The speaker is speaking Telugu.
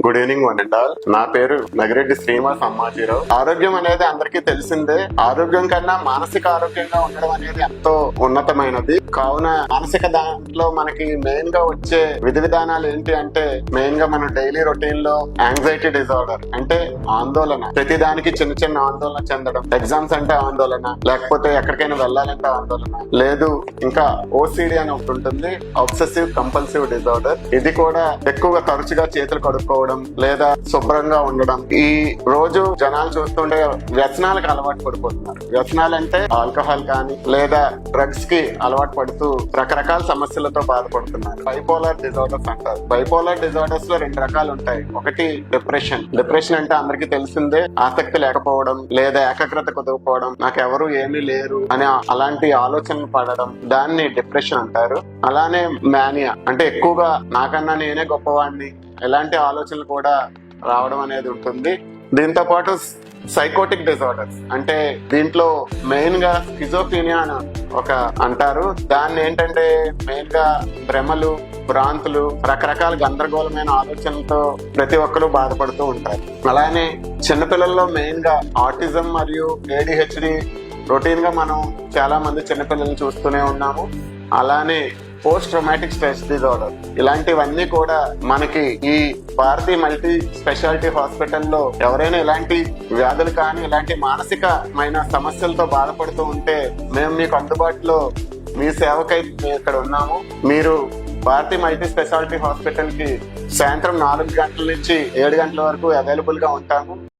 Good evening one and all. నా పేరు నగిరెడ్డి శ్రీనివాస్ అమ్మాజీరావు. ఆరోగ్యం అనేది అందరికీ తెలిసిందే. ఆరోగ్యం కన్నా మానసిక ఆరోగ్యంగా ఉండడం అనేది ఎంతో ఉన్నతమైనది. కావున మానసిక దాంట్లో మనకి మెయిన్ గా వచ్చే విధి విధానాలు ఏంటి అంటే, మెయిన్ గా మన డైలీ రొటీన్ లో యాంగ్జైటీ డిజార్డర్ అంటే ఆందోళన, ప్రతిదానికి చిన్న చిన్న ఆందోళన చెందడం, ఎగ్జామ్స్ అంటే ఆందోళన, లేకపోతే ఎక్కడికైనా వెళ్ళాలంటే ఆందోళన, లేదు ఇంకా ఓసిడి అని ఒకటి ఉంటుంది, అబ్సెసివ్ కంపల్సివ్ డిజార్డర్. ఇది కూడా ఎక్కువగా తరచుగా చేతులు కడుక్కోవడం లేదా శుభ్రంగా ఉండడం. ఈ రోజు జనాలు చూస్తుంటే వ్యసనాలకు అలవాటు పడిపోతున్నారు. వ్యసనాలు అంటే ఆల్కహాల్ కానీ లేదా డ్రగ్స్ కి అలవాటు పడుతూ రకరకాల సమస్యలతో బాధపడుతున్నారు. బైపోలార్ డిజార్డర్స్ అంటారు. బైపోలార్ డిజార్డర్స్ లో రెండు రకాలు ఉంటాయి. ఒకటి డిప్రెషన్. డిప్రెషన్ అంటే అందరికీ తెలిసిందే, ఆసక్తి లేకపోవడం లేదా ఏకాగ్రత కుదరకపోవడం, నాకెవరు ఏమీ లేరు అనే అలాంటి ఆలోచనలు పడడం, దాన్ని డిప్రెషన్ అంటారు. అలానే మానియా అంటే ఎక్కువగా నాకన్నా నేనే గొప్పవాడిని, ఎలాంటి ఆలోచనలు కూడా రావడం అనేది ఉంటుంది. దీంతో పాటు సైకోటిక్ డిజార్డర్స్ అంటే దీంట్లో మెయిన్ గా స్కిజోఫీనియా అని ఒక అంటారు. దాన్ని ఏంటంటే మెయిన్ గా భ్రమలు, భ్రాంతులు, రకరకాల గందరగోళమైన ఆలోచనలతో ప్రతి ఒక్కరూ బాధపడుతూ ఉంటారు. అలానే చిన్నపిల్లల్లో మెయిన్ గా ఆటిజం మరియు ADHD రొటీన్ గా మనం చాలా మంది చిన్నపిల్లల్ని చూస్తూనే ఉన్నాము. అలానే పోస్ట్ ట్రామాటిక్ స్ట్రెస్ డిజార్డర్, ఇలాంటివన్నీ కూడా మనకి ఈ భారతీయ మల్టీ స్పెషాలిటీ హాస్పిటల్లో ఎవరైనా ఇలాంటి వ్యాధులు కానీ ఇలాంటి మానసికమైన సమస్యలతో బాధపడుతూ ఉంటే మేము మీకు అందుబాటులో మీ సేవకై ఇక్కడ ఉన్నాము. మీరు భారతీయ మల్టీ స్పెషాలిటీ హాస్పిటల్ కి సాయంత్రం 4 గంటల నుంచి 7 గంటల వరకు అవైలబుల్ గా ఉంటాము.